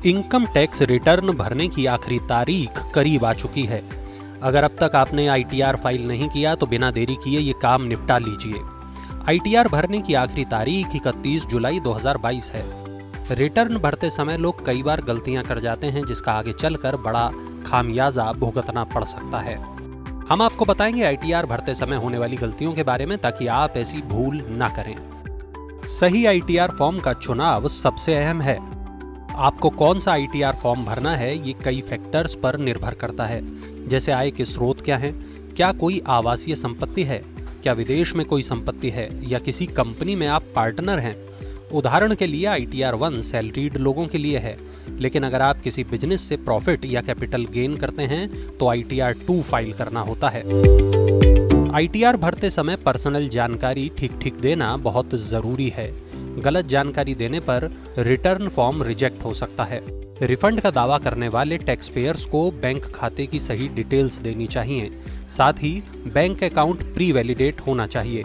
Income tax return भरने की आखिरी तारीख करीब आ चुकी है। अगर अब तक आपने आईटीआर फाइल नहीं किया तो बिना देरी किए ये काम निपटा लीजिए। आईटीआर भरने की आखिरी तारीख 31 जुलाई 2022 है। रिटर्न भरते समय लोग कई बार गलतियां कर जाते हैं, जिसका आगे चलकर बड़ा खामियाजा भुगतना पड़ सकता है। हम आपको बताएंगे आईटीआर भरते समय होने वाली गलतियों के बारे में, ताकि आप ऐसी भूल ना करें। सही आईटीआर फॉर्म का चुनाव सबसे अहम है। आपको कौन सा आईटीआर फॉर्म भरना है ये कई फैक्टर्स पर निर्भर करता है, जैसे आय के स्रोत क्या हैं, क्या कोई आवासीय संपत्ति है, क्या विदेश में कोई संपत्ति है, या किसी कंपनी में आप पार्टनर हैं। उदाहरण के लिए आईटीआर 1 सैलरीड लोगों के लिए है, लेकिन अगर आप किसी बिजनेस से प्रॉफिट या कैपिटल गेन करते हैं तो आईटीआर 2 फाइल करना होता है। आईटीआर भरते समय पर्सनल जानकारी ठीक देना बहुत जरूरी है। गलत जानकारी देने पर रिटर्न फॉर्म रिजेक्ट हो सकता है। रिफंड का दावा करने वाले टैक्स पेयर्स को बैंक खाते की सही डिटेल्स देनी चाहिए। साथ ही बैंक अकाउंट प्री वैलिडेट होना चाहिए।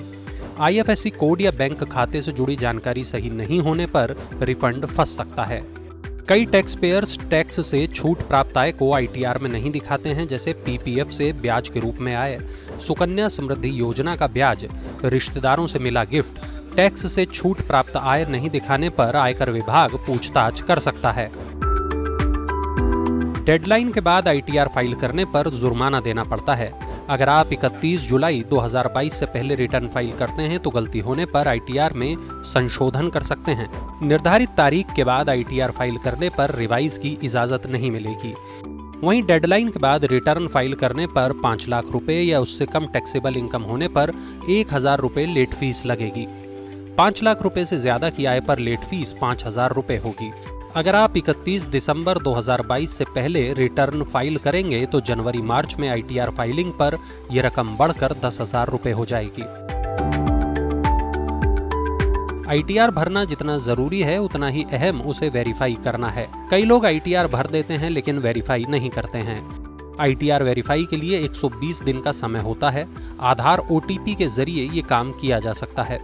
आईएफएससी कोड या बैंक खाते से जुड़ी जानकारी सही नहीं होने पर रिफंड फंस सकता है। कई टैक्स पेयर्स टैक्स से छूट प्राप्त आय को आईटीआर में नहीं दिखाते हैं, जैसे पीपीएफ से ब्याज के रूप में आय, सुकन्या समृद्धि योजना का ब्याज, रिश्तेदारों से मिला गिफ्ट। टैक्स से छूट प्राप्त आय नहीं दिखाने पर आयकर विभाग पूछताछ कर सकता है। डेडलाइन के बाद आईटीआर फाइल करने पर जुर्माना देना पड़ता है। अगर आप 31 जुलाई 2022 से पहले रिटर्न फाइल करते हैं तो गलती होने पर आईटीआर में संशोधन कर सकते हैं। निर्धारित तारीख के बाद आईटीआर फाइल करने पर रिवाइज की इजाजत नहीं मिलेगी। वहीं डेडलाइन के बाद रिटर्न फाइल करने पर 5 लाख रुपए या उससे कम टैक्सेबल इनकम होने पर 1000 रुपए लेट फीस लगेगी। 5 लाख रुपए से ज्यादा की आय पर लेट फीस 5000 रुपए होगी। अगर आप 31 दिसंबर 2022 से पहले रिटर्न फाइल करेंगे तो जनवरी मार्च में आईटीआर फाइलिंग पर यह रकम बढ़कर 10,000 रुपए हो जाएगी। आईटीआर भरना जितना जरूरी है उतना ही अहम उसे वेरीफाई करना है। कई लोग आईटीआर भर देते हैं लेकिन वेरीफाई नहीं करते हैं। आईटीआर वेरीफाई के लिए 120 दिन का समय होता है। आधार ओटीपी के जरिए ये काम किया जा सकता है।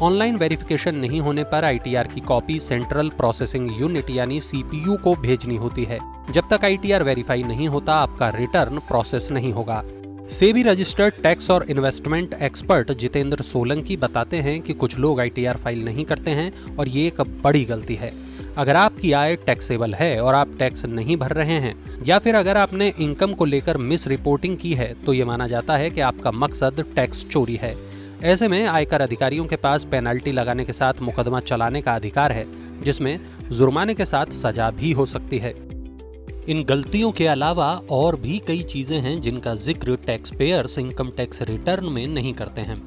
ऑनलाइन वेरिफिकेशन नहीं होने पर आईटीआर की कॉपी सेंट्रल प्रोसेसिंग यूनिट यानी सीपीयू को भेजनी होती है। जब तक आईटीआर वेरीफाई नहीं होता आपका रिटर्न प्रोसेस नहीं होगा। सेबी रजिस्टर्ड टैक्स और इन्वेस्टमेंट एक्सपर्ट जितेंद्र सोलंकी बताते हैं कि कुछ लोग आईटीआर फाइल नहीं करते हैं और ये एक बड़ी गलती है। अगर आपकी आय टैक्सेबल है और आप टैक्स नहीं भर रहे हैं, या फिर अगर आपने इनकम को लेकर मिस रिपोर्टिंग की है, तो ये माना जाता है कि आपका मकसद टैक्स चोरी है। ऐसे में आयकर अधिकारियों के पास पेनल्टी लगाने के साथ मुकदमा चलाने का अधिकार है, जिसमें जुर्माने के साथ सजा भी हो सकती है। इन गलतियों के अलावा और भी कई चीजें हैं जिनका जिक्र tax payers income tax return में नहीं करते हैं।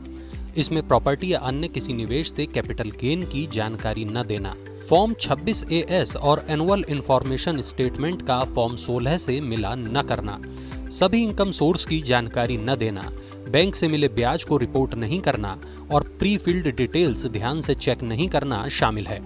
इसमें प्रॉपर्टी या अन्य किसी निवेश से कैपिटल गेन की जानकारी न देना, फॉर्म 26AS और एनुअल इंफॉर्मेशन स्टेटमेंट का फॉर्म 16 से मिला न करना, सभी इनकम सोर्स की जानकारी न देना, बैंक से मिले ब्याज को रिपोर्ट नहीं करना और प्री फिल्ड डिटेल्स ध्यान से चेक नहीं करना शामिल है।